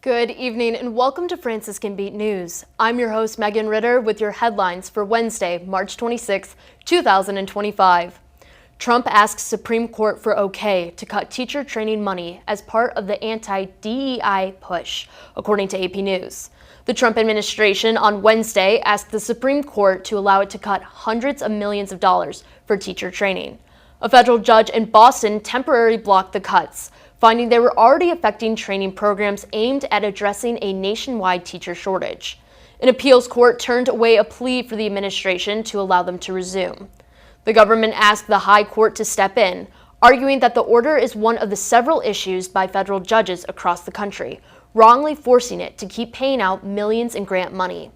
Good evening and welcome to Franciscan Beat News. I'm your host Megan Ritter with your headlines for Wednesday, March 26, 2025. Trump asks Supreme Court for okay to cut teacher training money as part of the anti-DEI push, according to AP News. The Trump administration on Wednesday asked the Supreme Court to allow it to cut hundreds of millions of dollars for teacher training. A federal judge in Boston temporarily blocked the cuts, finding they were already affecting training programs aimed at addressing a nationwide teacher shortage. An appeals court turned away a plea for the administration to allow them to resume. The government asked the high court to step in, arguing that the order is one of the several issues by federal judges across the country, wrongly forcing it to keep paying out millions in grant money.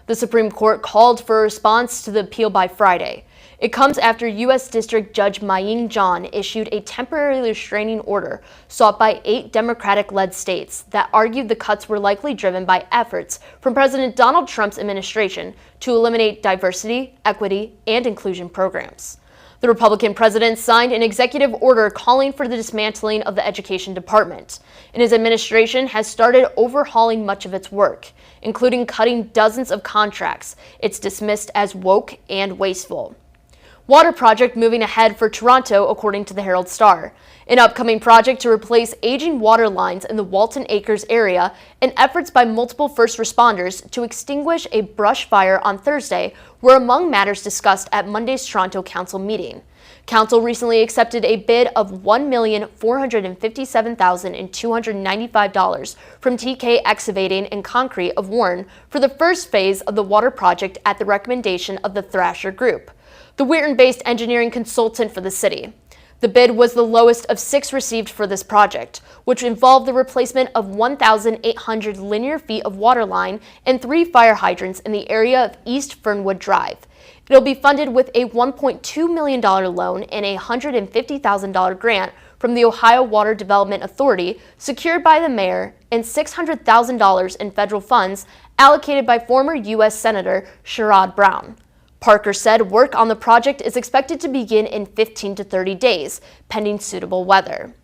The Supreme Court called for a response to the appeal by Friday. It comes after U.S. District Judge Maying John issued a temporary restraining order sought by 8 Democratic-led states that argued the cuts were likely driven by efforts from President Donald Trump's administration to eliminate diversity, equity, and inclusion programs. The Republican president signed an executive order calling for the dismantling of the Education Department, and his administration has started overhauling much of its work, including cutting dozens of contracts it's dismissed as woke and wasteful. Water project moving ahead for Toronto, according to the Herald Star. An upcoming project to replace aging water lines in the Walton Acres area and efforts by multiple first responders to extinguish a brush fire on Thursday were among matters discussed at Monday's Toronto Council meeting. Council recently accepted a bid of $1,457,295 from TK Excavating and Concrete of Warren for the first phase of the water project at the recommendation of the Thrasher Group, the Wheaton-based engineering consultant for the city. The bid was the lowest of 6 received for this project, which involved the replacement of 1,800 linear feet of water line and 3 fire hydrants in the area of East Fernwood Drive. It'll be funded with a $1.2 million loan and a $150,000 grant from the Ohio Water Development Authority, secured by the mayor, and $600,000 in federal funds allocated by former U.S. Senator Sherrod Brown. Parker said work on the project is expected to begin in 15 to 30 days, pending suitable weather.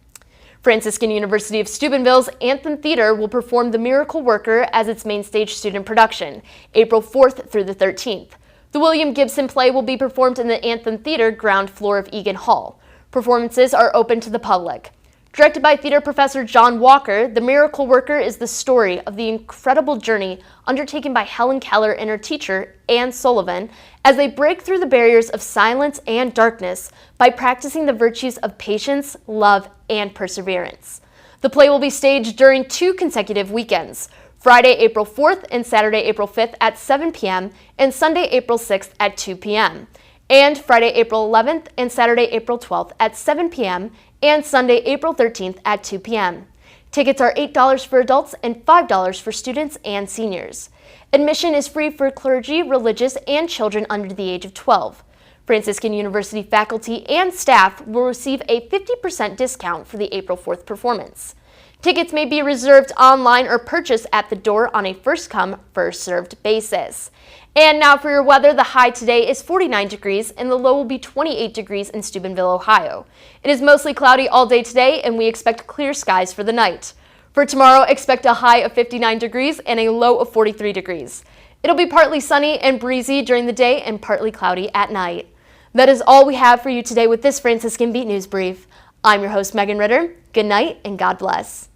Franciscan University of Steubenville's Anthem Theater will perform The Miracle Worker as its main stage student production, April 4th through the 13th. The William Gibson play will be performed in the Anthem Theater ground floor of Egan Hall. Performances are open to the public. Directed by theater professor John Walker, The Miracle Worker is the story of the incredible journey undertaken by Helen Keller and her teacher, Anne Sullivan, as they break through the barriers of silence and darkness by practicing the virtues of patience, love, and perseverance. The play will be staged during 2 consecutive weekends, Friday, April 4th and Saturday, April 5th at 7 p.m. and Sunday, April 6th at 2 p.m. and Friday, April 11th and Saturday, April 12th at 7 p.m. and Sunday, April 13th at 2 p.m. Tickets are $8 for adults and $5 for students and seniors. Admission is free for clergy, religious, and children under the age of 12. Franciscan University faculty and staff will receive a 50% discount for the April 4th performance. Tickets may be reserved online or purchased at the door on a first-come, first-served basis. And now for your weather, the high today is 49 degrees and the low will be 28 degrees in Steubenville, Ohio. It is mostly cloudy all day today and we expect clear skies for the night. For tomorrow, expect a high of 59 degrees and a low of 43 degrees. It'll be partly sunny and breezy during the day and partly cloudy at night. That is all we have for you today with this Franciscan Beat News Brief. I'm your host, Megan Ritter. Good night and God bless.